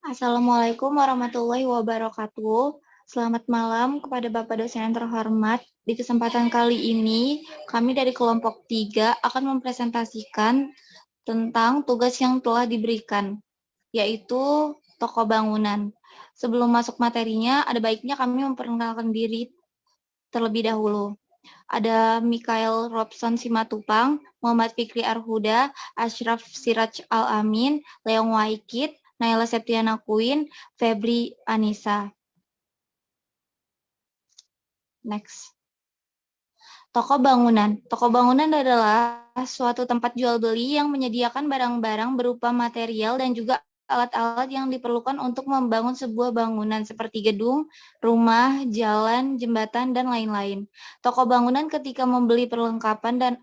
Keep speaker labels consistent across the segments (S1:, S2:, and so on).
S1: Assalamualaikum warahmatullahi wabarakatuh. Selamat malam kepada Bapak dosen yang terhormat. Di kesempatan kali ini, kami dari kelompok 3 akan mempresentasikan tentang tugas yang telah diberikan, yaitu toko bangunan. Sebelum masuk materinya, ada baiknya kami memperkenalkan diri terlebih dahulu. Ada Mikael Robson Simatupang, Muhammad Fikri Arhuda, Ashraf Siraj Al-Amin, Leong Waikit, Naila Septiana Queen, Febri Anissa. Next. Toko bangunan. Toko bangunan adalah suatu tempat jual beli yang menyediakan barang-barang berupa material dan juga alat-alat yang diperlukan untuk membangun sebuah bangunan seperti gedung, rumah, jalan, jembatan, dan lain-lain. Toko bangunan ketika membeli perlengkapan dan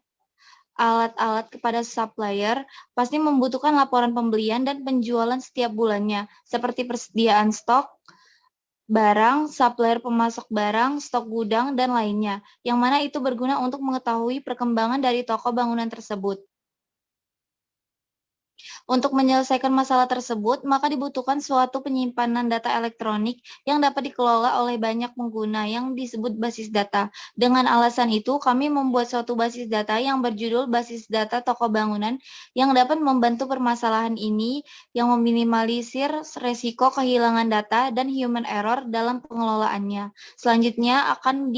S1: alat-alat kepada supplier pasti membutuhkan laporan pembelian dan penjualan setiap bulannya, seperti persediaan stok, barang, supplier pemasok barang, stok gudang, dan lainnya, yang mana itu berguna untuk mengetahui perkembangan dari toko bangunan tersebut. Untuk menyelesaikan masalah tersebut, maka dibutuhkan suatu penyimpanan data elektronik yang dapat dikelola oleh banyak pengguna yang disebut basis data. Dengan alasan itu, kami membuat suatu basis data yang berjudul basis data toko bangunan yang dapat membantu permasalahan ini yang meminimalisir resiko kehilangan data dan human error dalam pengelolaannya. Selanjutnya akan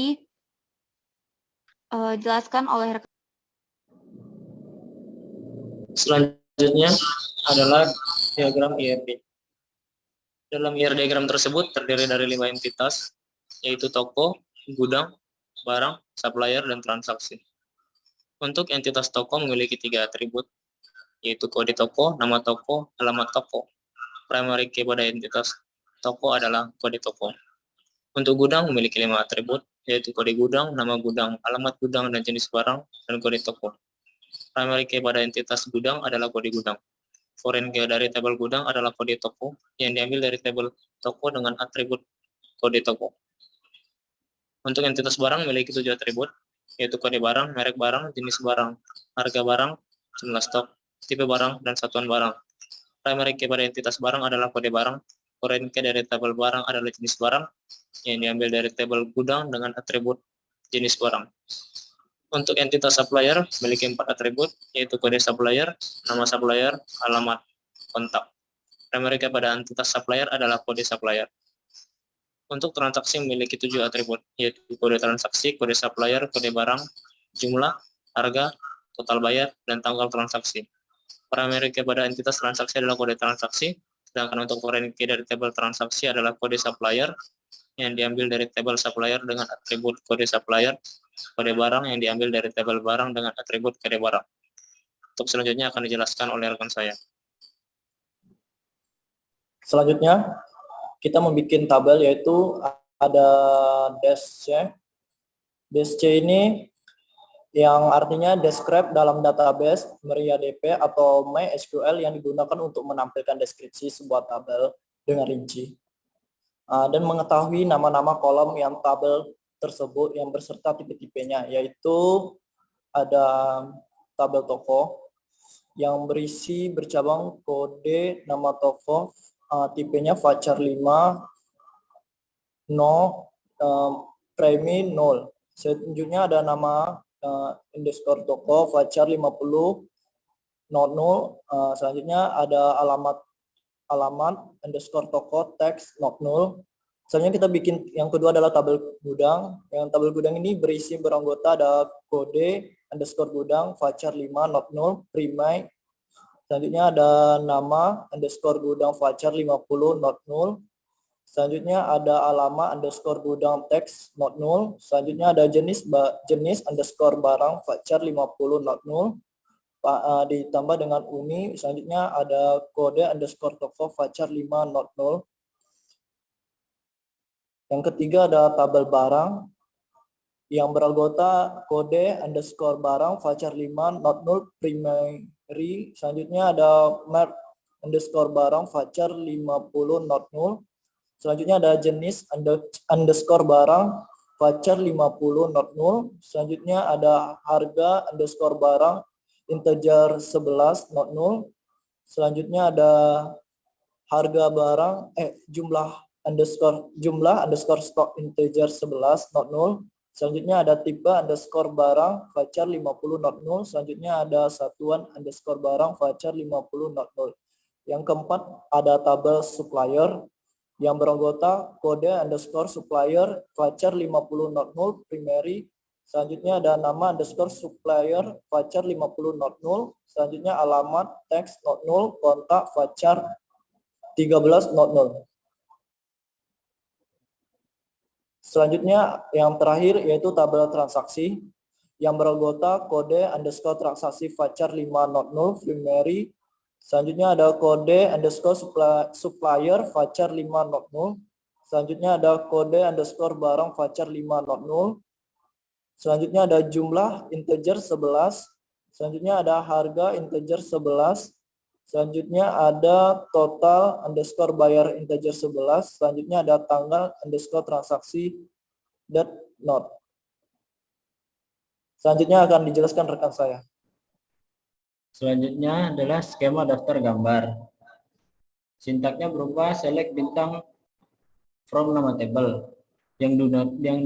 S1: dijelaskan oleh
S2: Selanjutnya adalah diagram IRD. Dalam IR diagram tersebut terdiri dari 5 entitas, yaitu toko, gudang, barang, supplier, dan transaksi. Untuk entitas toko memiliki 3 atribut, yaitu kode toko, nama toko, alamat toko. Primary key pada entitas toko adalah kode toko. Untuk gudang memiliki 5 atribut, yaitu kode gudang, nama gudang, alamat gudang, dan jenis barang, dan kode toko. Primary key pada entitas gudang adalah kode gudang. Foreign key dari tabel gudang adalah kode toko yang diambil dari tabel toko dengan atribut kode toko. Untuk entitas barang memiliki 7 atribut, yaitu kode barang, merek barang, jenis barang, harga barang, jumlah stok, tipe barang, dan satuan barang. Primary key pada entitas barang adalah kode barang. Foreign key dari tabel barang adalah jenis barang yang diambil dari tabel gudang dengan atribut jenis barang. Untuk entitas supplier memiliki 4 atribut, yaitu kode supplier, nama supplier, alamat, kontak. Primary key pada entitas supplier adalah kode supplier. Untuk transaksi memiliki 7 atribut, yaitu kode transaksi, kode supplier, kode barang, jumlah, harga, total bayar, dan tanggal transaksi. Primary key pada entitas transaksi adalah kode transaksi, sedangkan untuk foreign key dari tabel transaksi adalah kode supplier yang diambil dari tabel supplier dengan atribut kode supplier, kode barang yang diambil dari tabel barang dengan atribut kode barang. Untuk selanjutnya akan dijelaskan oleh rekan saya.
S3: Selanjutnya, kita membuat tabel yaitu ada dash C. Dash C ini yang artinya describe dalam database MariaDB atau MySQL yang digunakan untuk menampilkan deskripsi sebuah tabel dengan rinci. Dan mengetahui nama-nama kolom yang tabel tersebut yang berserta tipe-tipenya, yaitu ada tabel toko yang berisi bercabang kode nama toko, tipenya voucher 5, no, premi 0. Selanjutnya ada nama underscore toko voucher 50, not 0. Selanjutnya ada alamat underscore toko teks not 0. Selanjutnya kita bikin yang kedua adalah tabel gudang. Yang tabel gudang ini berisi beranggota ada kode underscore gudang voucher 5 not 0 primai. Selanjutnya ada nama underscore gudang voucher 50 not 0. Selanjutnya ada alamat underscore gudang teks not 0. Selanjutnya ada jenis underscore barang voucher 50 not 0. Ditambah dengan uni. Selanjutnya ada kode underscore toko voucher 5 not 0. Yang ketiga ada tabel barang yang beranggota kode underscore barang voucher 5 not 0 primary. Selanjutnya ada merk underscore barang voucher 50 not 0. Selanjutnya ada jenis underscore barang voucher 50 not 0. Selanjutnya ada harga underscore barang integer 11 not 0. Selanjutnya ada harga barang jumlah underscore stock integer 11 not null. Selanjutnya ada tipe underscore barang vachar 50 not null. Selanjutnya ada satuan underscore barang vachar 50 not null. Yang keempat ada tabel supplier yang beranggota kode underscore supplier vachar 50 not null primary. Selanjutnya ada nama underscore supplier vachar 50 not null. Selanjutnya alamat teks not null, kontak vachar 13 not null. Selanjutnya yang terakhir yaitu tabel transaksi yang beranggota kode underscore transaksi vachar 5 not null primary. Selanjutnya ada kode underscore supplier vachar 5 not null. Selanjutnya ada kode underscore barang vachar 5 not null. Selanjutnya ada jumlah integer 11. Selanjutnya ada harga integer 11. Selanjutnya ada total underscore bayar integer 11. Selanjutnya ada tanggal underscore transaksi dot not. Selanjutnya akan dijelaskan rekan saya.
S4: Selanjutnya adalah skema daftar gambar. Sintaknya berupa select bintang from nama table yang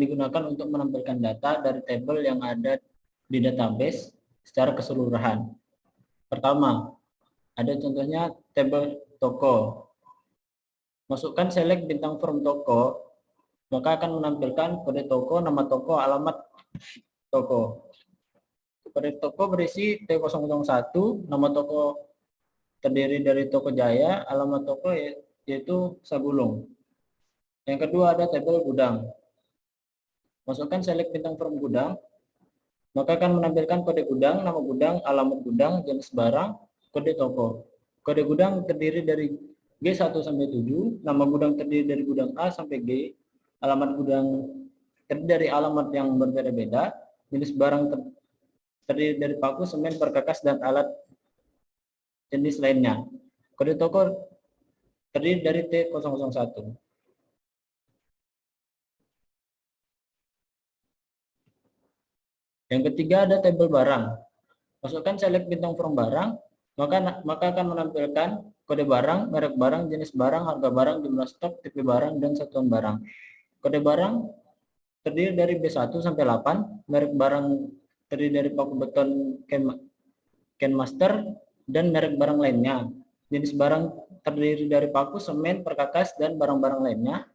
S4: digunakan untuk menampilkan data dari tabel yang ada di database secara keseluruhan. Pertama, ada contohnya tabel toko. Masukkan select bintang from toko, maka akan menampilkan kode toko, nama toko, alamat toko. Kode toko berisi T001, nama toko terdiri dari Toko Jaya, alamat toko yaitu Sagulung. Yang kedua ada tabel gudang. Masukkan select bintang from gudang, maka akan menampilkan kode gudang, nama gudang, alamat gudang, jenis barang, kode toko. Kode gudang terdiri dari G1 sampai 7, nama gudang terdiri dari gudang A sampai G, alamat gudang terdiri dari alamat yang berbeda-beda, jenis barang terdiri dari paku, semen, perkakas, dan alat jenis lainnya. Kode toko terdiri dari T001. Yang ketiga ada tabel barang. Masukkan select bintang from barang, maka akan menampilkan kode barang, merek barang, jenis barang, harga barang, jumlah stok, tipe barang, dan satuan barang. Kode barang terdiri dari B1 sampai 8, merek barang terdiri dari paku beton Kenmaster, dan merek barang lainnya. Jenis barang terdiri dari paku, semen, perkakas, dan barang-barang lainnya.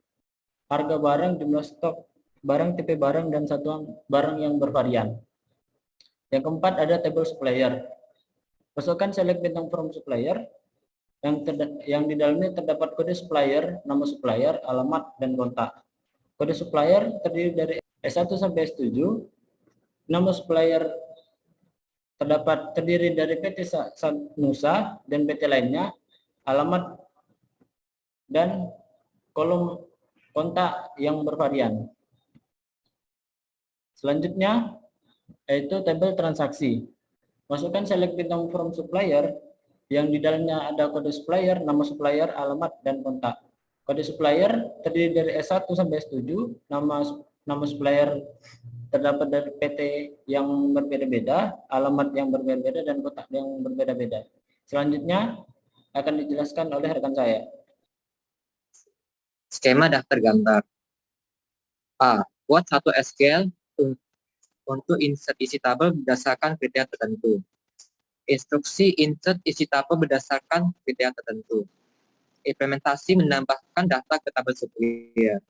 S4: Harga barang, jumlah stok barang, tipe barang, dan satuan barang yang bervarian. Yang keempat ada tabel supplier. Masukkan select bintang from supplier yang di dalamnya terdapat kode supplier, nama supplier, alamat, dan kontak. Kode supplier terdiri dari S1 sampai S7. Nama supplier terdiri dari PT Sanusa dan PT lainnya, alamat, dan kolom kontak yang bervarian. Selanjutnya yaitu tabel transaksi. Masukkan select bintang from supplier yang di dalamnya ada kode supplier, nama supplier, alamat, dan kontak. Kode supplier terdiri dari S1 sampai S7, nama supplier terdapat dari PT yang berbeda-beda, alamat yang berbeda-beda, dan kontak yang berbeda-beda. Selanjutnya akan dijelaskan oleh rekan saya.
S5: Skema daftar gambar. A. Buat satu SQL untuk insert isi tabel berdasarkan kriteria tertentu. Instruksi insert isi tabel berdasarkan kriteria tertentu. Implementasi menambahkan data ke tabel supplier.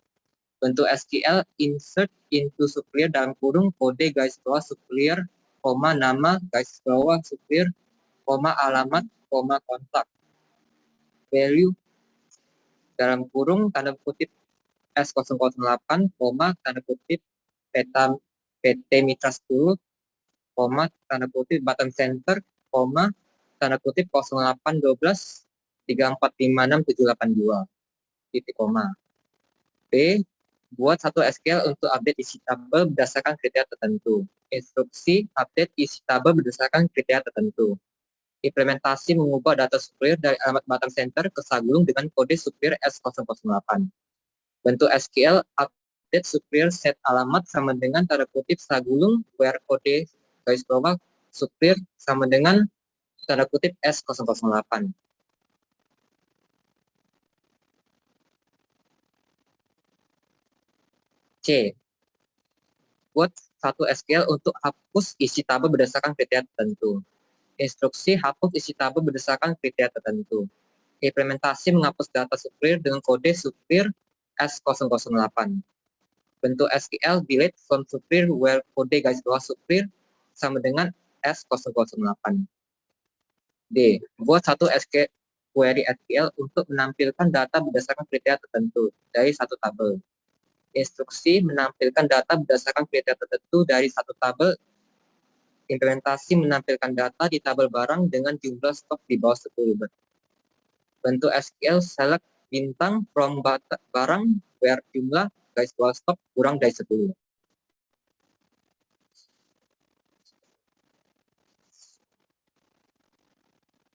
S5: Bentuk SQL insert into supplier dalam kurung kode garis bawah supplier, nama garis bawah supplier, alamat, kontak. Value dalam kurung tanda kutip S008, tanda kutip PT Mitra 10, tanda kutip button center, tanda kutip 0812 3456782, titik koma. B. Buat satu SQL untuk update isi tabel berdasarkan kriteria tertentu. Instruksi update isi tabel berdasarkan kriteria tertentu. Implementasi mengubah data supplier dari alamat button center ke Sagulung dengan kode supplier S008. Bentuk SQL update supplier set alamat sama dengan tanda kutip Sagulung where kode garis bawah supplier sama dengan tanda kutip S008. C. Buat satu SQL untuk hapus isi tabel berdasarkan kriteria tertentu. Instruksi hapus isi tabel berdasarkan kriteria tertentu. Implementasi menghapus data supplier dengan kode supplier S008. Bentuk SQL delete from supplier where kode garis bawah supplier sama dengan S008. D. Buat satu query SQL untuk menampilkan data berdasarkan kriteria tertentu dari satu tabel. Instruksi menampilkan data berdasarkan kriteria tertentu dari satu tabel. Implementasi menampilkan data di tabel barang dengan jumlah stok di bawah 10. Bentuk SQL select bintang from barang where jumlah garis bawah stok kurang dari 10.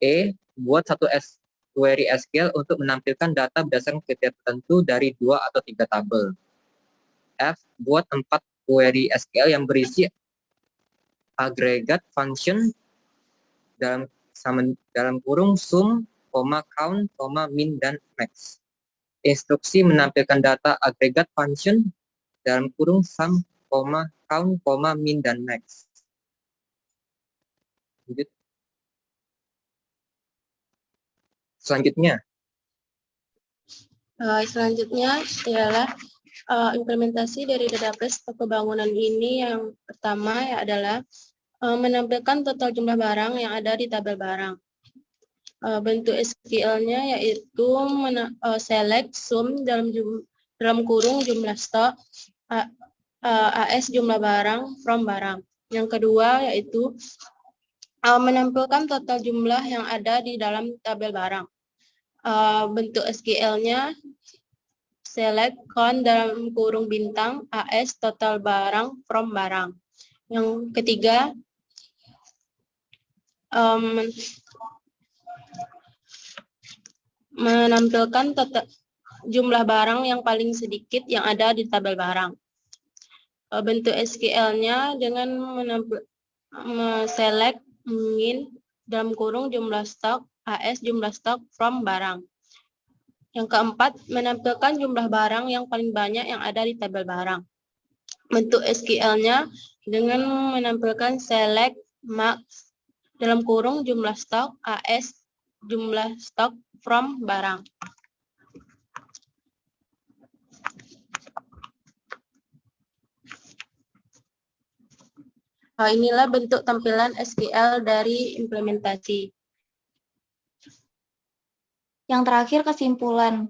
S5: E. Buat satu query SQL untuk menampilkan data berdasarkan kriteria tertentu dari 2 atau 3 tabel. F. Buat 4 query SQL yang berisi agregat function dalam kurung sum, count, min, dan max. Instruksi menampilkan data agregat function dalam kurung sum, count, min, dan max. Lanjut. Selanjutnya
S6: ialah implementasi dari database toko bangunan ini. Yang pertama adalah menampilkan total jumlah barang yang ada di tabel barang. Bentuk SQL-nya yaitu select sum dalam kurung jumlah stok, AS jumlah barang, from barang. Yang kedua yaitu menampilkan total jumlah yang ada di dalam tabel barang. Bentuk SQL-nya select count dalam kurung bintang, AS total barang, from barang. Yang ketiga menampilkan jumlah barang yang paling sedikit yang ada di tabel barang. Bentuk SQL-nya dengan select min dalam kurung jumlah stok, AS jumlah stok, from barang. Yang keempat, menampilkan jumlah barang yang paling banyak yang ada di tabel barang. Bentuk SQL-nya dengan menampilkan select max dalam kurung jumlah stok, AS jumlah stok, from barang. Inilah bentuk tampilan SQL dari implementasi.
S1: Yang terakhir kesimpulan.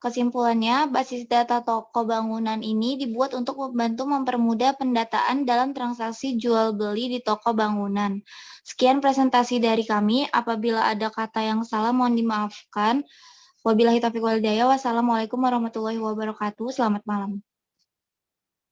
S1: Kesimpulannya, basis data toko bangunan ini dibuat untuk membantu mempermudah pendataan dalam transaksi jual beli di toko bangunan. Sekian presentasi dari kami. Apabila ada kata yang salah mohon dimaafkan. Wabillahi taufiq wal hidayah. Wassalamualaikum warahmatullahi wabarakatuh. Selamat malam.